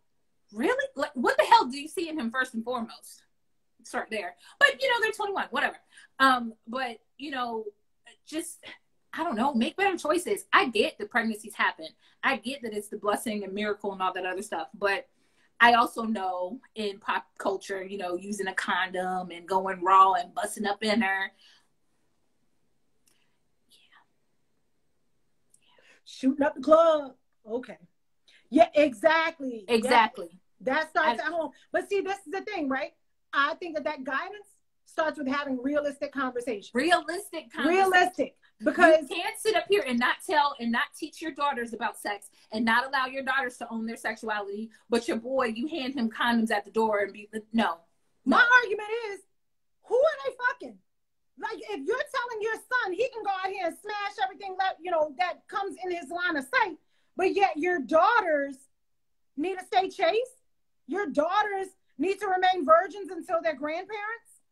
really? Like, what the hell do you see in him first and foremost? Start there. But, they're 21, whatever. But, just, I don't know, make better choices. I get that pregnancies happen. I get that it's the blessing and miracle and all that other stuff. But I also know in pop culture, using a condom and going raw and busting up in her. Shooting up the club. Okay. Yeah, exactly. Exactly. Yeah. That starts at home. But see, this is the thing, right? I think that guidance starts with having realistic conversations. Realistic. Because you can't sit up here and not tell and not teach your daughters about sex and not allow your daughters to own their sexuality, but your boy, you hand him condoms at the door and no. My argument is, who are they fucking? Like, if you're telling your son he can go out here and smash everything that comes in his line of sight, but yet your daughters need to stay chaste, your daughters need to remain virgins until they're grandparents,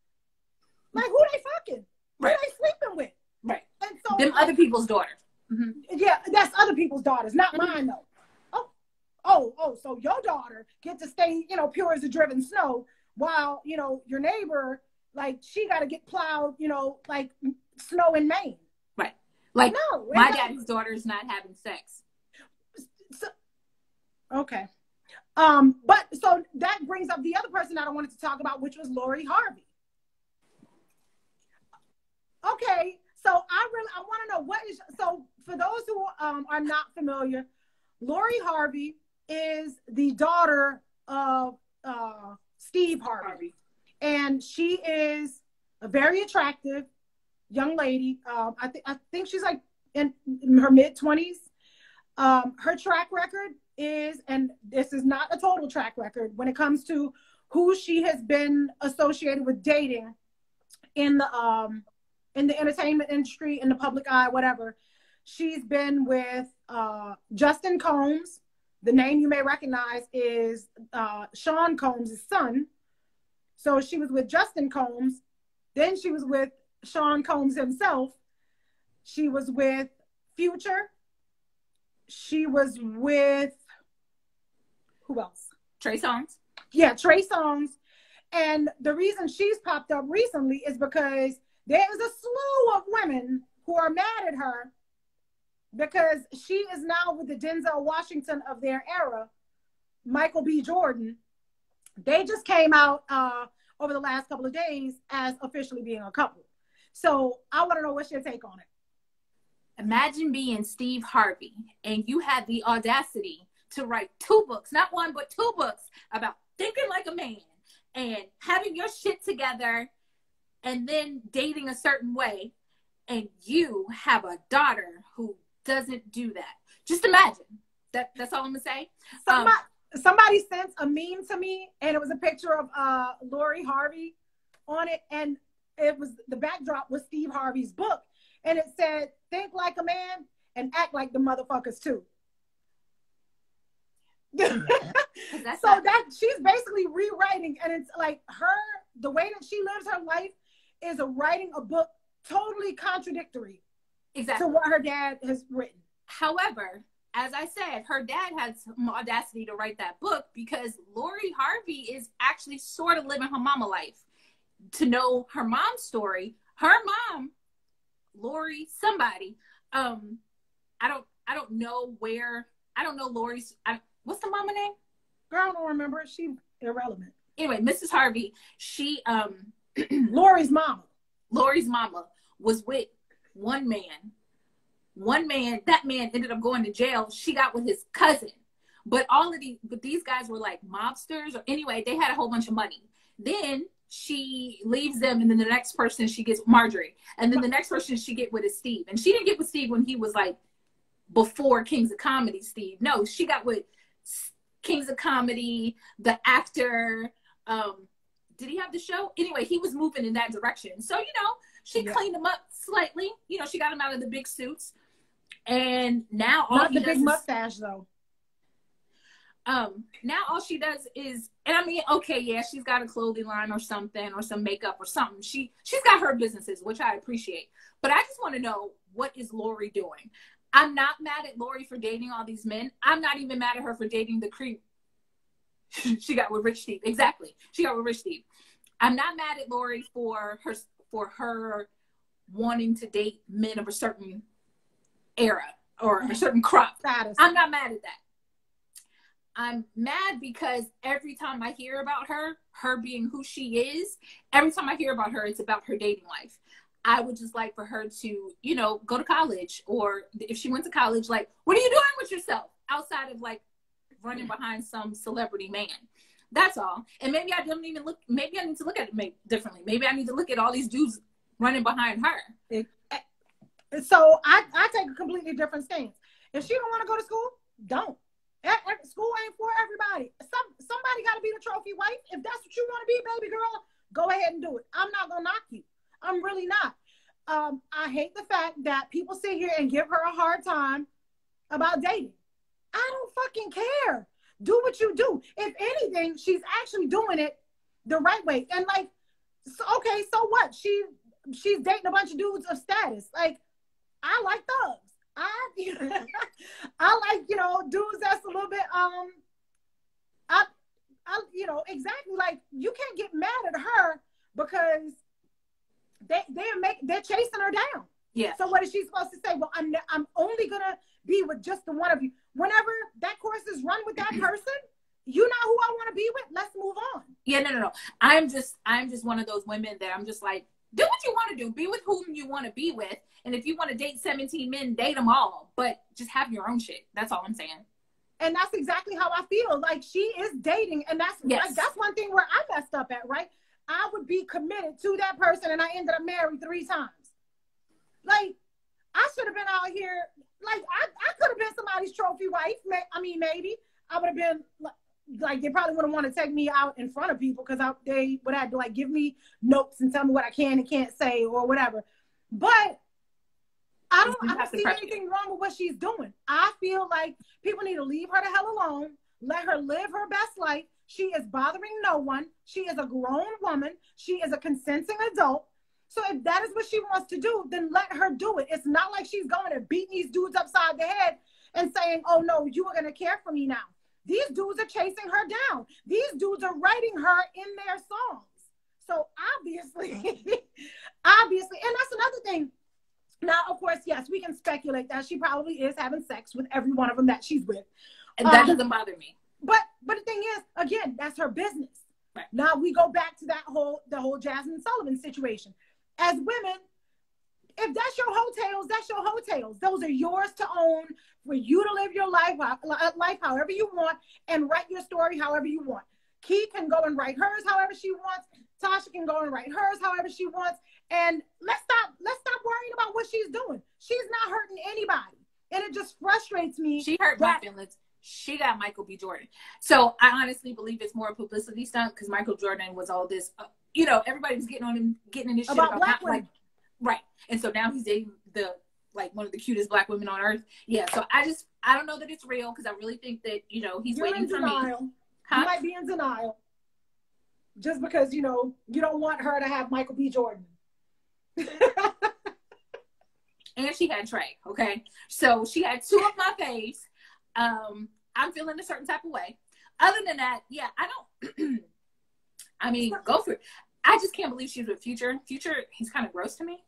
like, who they fucking? Right. Who they sleeping with? Right. And so, them other people's daughters. Mm-hmm. Yeah, that's other people's daughters, not mine though. Oh, so your daughter get to stay, pure as a driven snow, while, your neighbor, like, she got to get plowed, like snow in Maine. Right. Like, no, my daddy's daughter is not having sex. So, okay. But so that brings up the other person that I wanted to talk about, which was Lori Harvey. Okay. So I want to know so for those who are not familiar, Lori Harvey is the daughter of Steve Harvey. And she is a very attractive young lady. I think she's like in her mid-20s. Her track record is, and this is not a total track record when it comes to who she has been associated with dating in the entertainment industry, in the public eye, whatever. She's been with Justin Combs. The name you may recognize is Sean Combs' son. So she was with Justin Combs. Then she was with Sean Combs himself. She was with Future. She was with, who else? Trey Songz. Yeah, Trey Songz. And the reason she's popped up recently is because there is a slew of women who are mad at her because she is now with the Denzel Washington of their era, Michael B. Jordan. They just came out over the last couple of days as officially being a couple. So I want to know what's your take on it. Imagine being Steve Harvey and you had the audacity to write 2 books, not 1, but 2 books about thinking like a man and having your shit together and then dating a certain way. And you have a daughter who doesn't do that. Just imagine. That's all I'm going to say. Somebody sent a meme to me and it was a picture of Lori Harvey on it. And it was, the backdrop was Steve Harvey's book. And it said, think like a man and act like the motherfuckers too. That she's basically rewriting, and it's like the way that she lives her life is writing a book totally contradictory to what her dad has written. However, as I said, her dad had some audacity to write that book because Lori Harvey is actually sort of living her mama life. To know her mom's story, her mom, Lori, somebody, I don't know Lori's, what's the mama name? Girl, I don't remember. She's irrelevant. Anyway, Mrs. Harvey, she, Lori's mama was with one man. That man ended up going to jail. She got with his cousin. But these guys were like mobsters, or anyway, they had a whole bunch of money. Then she leaves them, and then the next person she gets Marjorie, and then the next person she get with is Steve. And she didn't get with Steve when he was like before Kings of Comedy Steve. No, she got with Kings of Comedy, the actor. Did he have the show? Anyway, he was moving in that direction. So, she cleaned him up slightly. She got him out of the big suits. And now all not the big mustache though. Now all she does is, and I mean, okay, yeah, she's got a clothing line or something, or some makeup or something. She's got her businesses, which I appreciate. But I just want to know, what is Lori doing? I'm not mad at Lori for dating all these men. I'm not even mad at her for dating the creep she got with Rich Steve. Exactly. She got with Rich Steve. I'm not mad at Lori for her wanting to date men of a certain era or a certain crop status. I'm not mad at that. I'm mad because every time I hear about her being who she is, every time I hear about her, it's about her dating life. I would just like for her to, go to college, or if she went to college, like, what are you doing with yourself outside of like running behind some celebrity man? That's all. And maybe I don't even look, maybe I need to look at it differently. Maybe I need to look at all these dudes running behind her. So I take a completely different stance. If she don't want to go to school, don't. School ain't for everybody. Somebody got to be the trophy wife. If that's what you want to be, baby girl, go ahead and do it. I'm not going to knock you. I'm really not. I hate the fact that people sit here and give her a hard time about dating. I don't fucking care. Do what you do. If anything, she's actually doing it the right way. And like, okay, so what? She's dating a bunch of dudes of status. Like, I like thugs. I like, dudes that's a little bit, exactly, like, you can't get mad at her because they're chasing her down. Yeah. So what is she supposed to say? Well, I'm only gonna be with just the one of you. Whenever that course is run with that person, you know who I want to be with. Let's move on. Yeah, no. I'm just one of those women that I'm just like, do what you want to do. Be with whom you want to be with. And if you want to date 17 men, date them all. But just have your own shit. That's all I'm saying. And that's exactly how I feel. Like, she is dating. And that's that's one thing where I messed up at, right? I would be committed to that person and I ended up married 3 times. Like, I should have been out here. Like, I could have been somebody's trophy wife. Maybe. I would have been, like they probably wouldn't want to take me out in front of people because they would have to like give me notes and tell me what I can and can't say or whatever. But I don't see anything wrong with what she's doing. I feel like people need to leave her the hell alone. Let her live her best life. She is bothering no one. She is a grown woman. She is a consenting adult. So if that is what she wants to do, then let her do it. It's not like she's going to beat these dudes upside the head and saying, oh no, you are going to care for me now. These dudes are chasing her down. These dudes are writing her in their songs. So obviously, and that's another thing. Now, of course, yes, we can speculate that she probably is having sex with every one of them that she's with. And that doesn't bother me. But the thing is, again, that's her business. Right. Now we go back to the whole Jasmine Sullivan situation. As women, if that's your hotels, that's your hotels. Those are yours to own for you to live your life however you want and write your story however you want. Key can go and write hers however she wants. Tasha can go and write hers however she wants. And let's stop worrying about what she's doing. She's not hurting anybody. And it just frustrates me. She hurt my feelings. She got Michael B. Jordan. So I honestly believe it's more a publicity stunt because Michael Jordan was all this, everybody was getting on him, getting in this shit about black women. Right. And so now he's dating one of the cutest black women on earth. Yeah. So I don't know that it's real because I really think that, he's waiting for me. Huh? You might be in denial just because, you don't want her to have Michael B. Jordan. And she had Trey. Okay. So she had two of my faves. I'm feeling a certain type of way. Other than that, yeah, go for it. I just can't believe she's with Future. Future, he's kind of gross to me.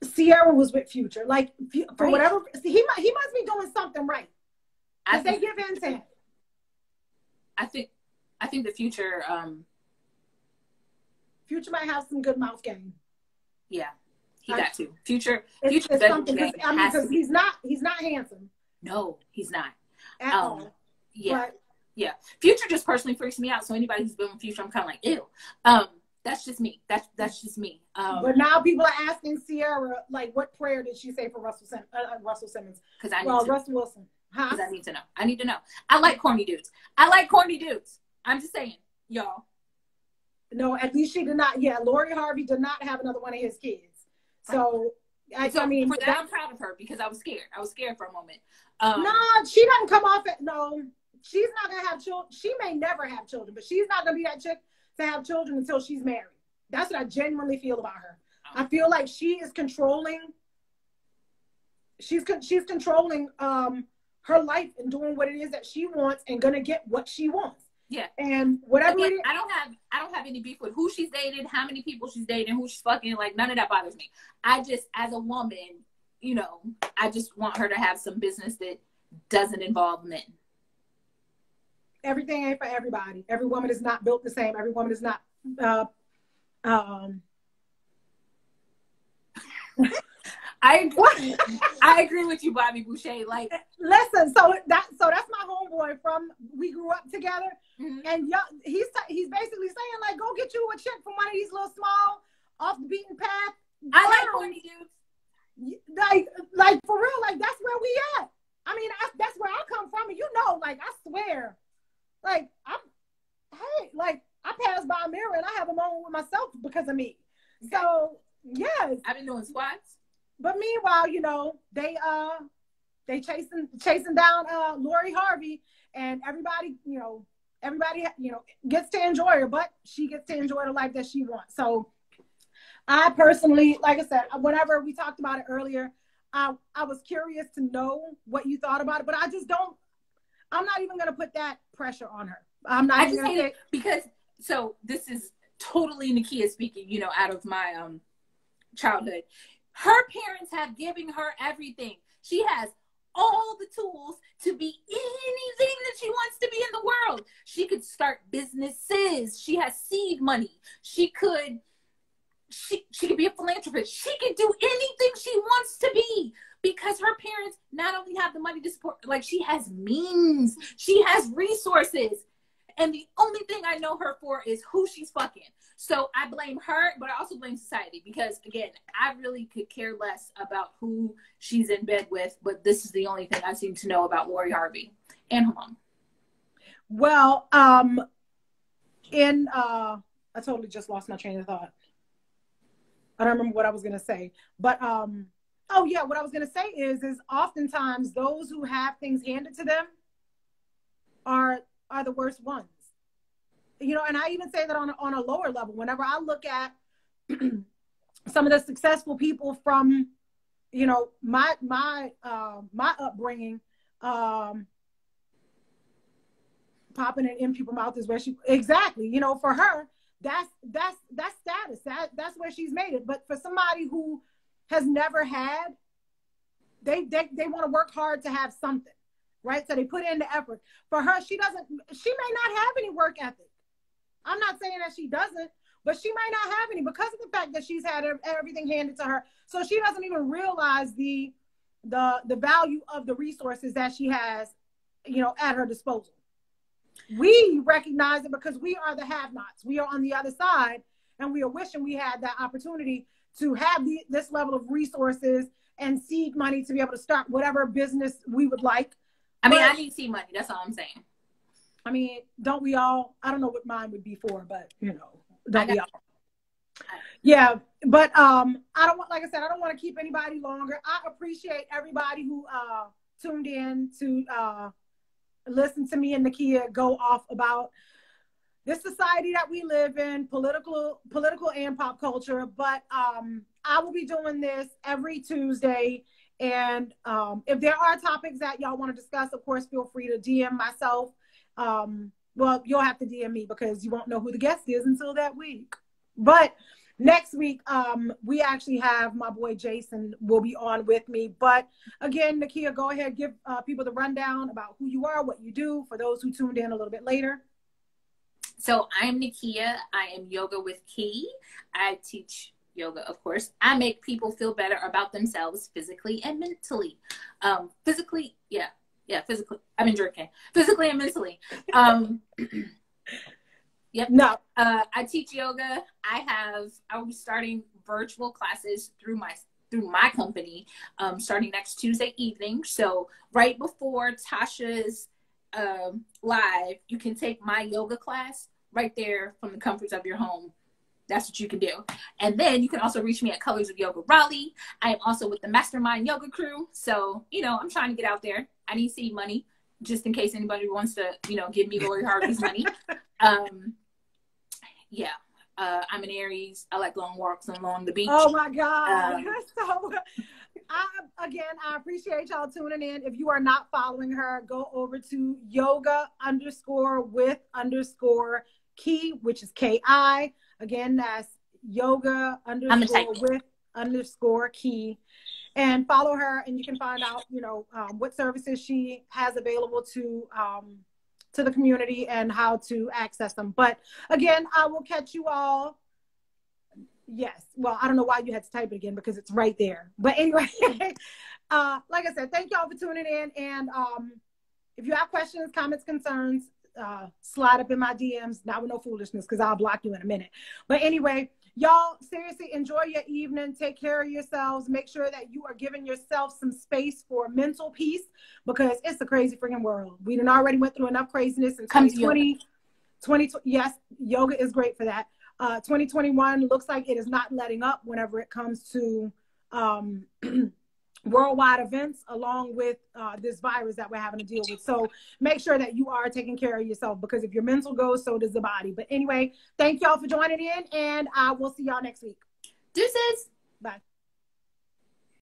Sierra was with Future. Like, for right. Whatever, he must be doing something right. Because they give in to him. I think the Future, Future might have some good mouth game. Yeah, he got to. Future, it's something, because he's not handsome. No, he's not. At all. Yeah. But, yeah. Future just personally freaks me out. So anybody who's been with Future, I'm kind of like, ew. That's just me. That's just me. But now people are asking Sierra, like, what prayer did she say for Russell Simmons? Russell Wilson. Huh? Because I need to know. I need to know. I like corny dudes. I'm just saying, y'all. No, at least she did not. Yeah, Lori Harvey did not have another one of his kids. So, I mean, for that, I'm proud of her because I was scared. I was scared for a moment. No, she doesn't come off at, no, she's not going to have children. She may never have children, but she's not going to be that chick to have children until she's married. That's what I genuinely feel about her. I feel like she is controlling, she's controlling her life and doing what it is that she wants and going to get what she wants. Yeah. And whatever Again, I don't have any beef with who she's dated, how many people she's dating, who she's fucking, like none of that bothers me. I just, as a woman, I just want her to have some business that doesn't involve men. Everything ain't for everybody. Every woman is not built the same. Every woman is not I agree with you, Bobby Boucher. Like, listen, so that's my homeboy from, we grew up together, mm-hmm. And he's basically saying, like, go get you a chick from one of these little small off the beaten path. I like corny dudes. Like for real, like that's where we at. I mean, that's where I come from, and like I swear, like I pass by a mirror and I have a moment with myself because of me. Okay. So yes, I've been doing squats. But meanwhile, they chasing down Lori Harvey, and everybody gets to enjoy her, but she gets to enjoy the life that she wants. So I personally, like I said, whenever we talked about it earlier, I was curious to know what you thought about it, but I'm not even going to put that pressure on her. I'm not even going to say, because, so this is totally Nakiya speaking, out of my childhood. Her parents have given her everything. She has all the tools to be anything that she wants to be in the world. She could start businesses. She has seed money. She could be a philanthropist. She can do anything she wants to be because her parents not only have the money to support, like she has means, she has resources. And the only thing I know her for is who she's fucking. So I blame her, but I also blame society because, again, I really could care less about who she's in bed with, but this is the only thing I seem to know about Lori Harvey and her mom. Well, I totally just lost my train of thought. I don't remember what I was gonna say, but oh yeah, what I was gonna say is oftentimes those who have things handed to them are the worst ones. You know, and I even say that on a lower level. Whenever I look at some of the successful people from, you know, my upbringing, popping it in people's mouth is where she exactly, you know, for her, that's status. That's where she's made it. But for somebody who has never had, they want to work hard to have something, right? So they put in the effort. For her, she may not have any work ethic. I'm not saying that she doesn't, but she might not have any because of the fact that she's had everything handed to her. So she doesn't even realize the value of the resources that she has, you know, at her disposal. We recognize it because we are the have-nots. We are on the other side, and we are wishing we had that opportunity to have this level of resources and seed money to be able to start whatever business we would like. I mean, I need seed money. That's all I'm saying. I mean, don't we all? I don't know what mine would be for, but you know, don't we all? Yeah, but I don't want, like I said, I don't want to keep anybody longer. I appreciate everybody who tuned in to listen to me and Nakiya go off about this society that we live in, political and pop culture. But I will be doing this every Tuesday. And if there are topics that y'all want to discuss, of course, feel free to DM myself. Well, you'll have to DM me because you won't know who the guest is until that week. But next week, we actually have my boy Jason will be on with me. But again, Nakiya, go ahead, give people the rundown about who you are, what you do, for those who tuned in a little bit later. So I'm Nakiya. I am Yoga with Key. I teach yoga, of course. I make people feel better about themselves physically and mentally. Physically, physically. I've been drinking. Physically and mentally. Yep. No. I teach yoga. I'll be starting virtual classes through my company, starting next Tuesday evening. So right before Tasha's live, you can take my yoga class right there from the comforts of your home. That's what you can do. And then you can also reach me at Colors of Yoga Raleigh. I am also with the Mastermind Yoga crew. So, you know, I'm trying to get out there. I need seed money just in case anybody wants to, you know, give me Lori Harvey's money. Yeah. I'm an Aries. I like long walks along the beach. Oh my God. So I appreciate y'all tuning in. If you are not following her, go over to yoga_with_key, which is KI. Again, that's yoga_with_key. And follow her, and you can find out, you know, what services she has available to the community and how to access them. But again, I will catch you all. Yes. Well, I don't know why you had to type it again because it's right there. But anyway, like I said, thank y'all for tuning in. And if you have questions, comments, concerns, slide up in my DMs. Not with no foolishness because I'll block you in a minute. But anyway, y'all seriously enjoy your evening. Take care of yourselves. Make sure that you are giving yourself some space for mental peace because it's a crazy freaking world. We done already went through enough craziness in 2020. Yes, yoga is great for that. 2021 looks like it is not letting up whenever it comes to worldwide events along with this virus that we're having to deal with. So make sure that you are taking care of yourself because if your mental goes, so does the body. But anyway, thank y'all for joining in and I will see y'all next week. Deuces. Bye.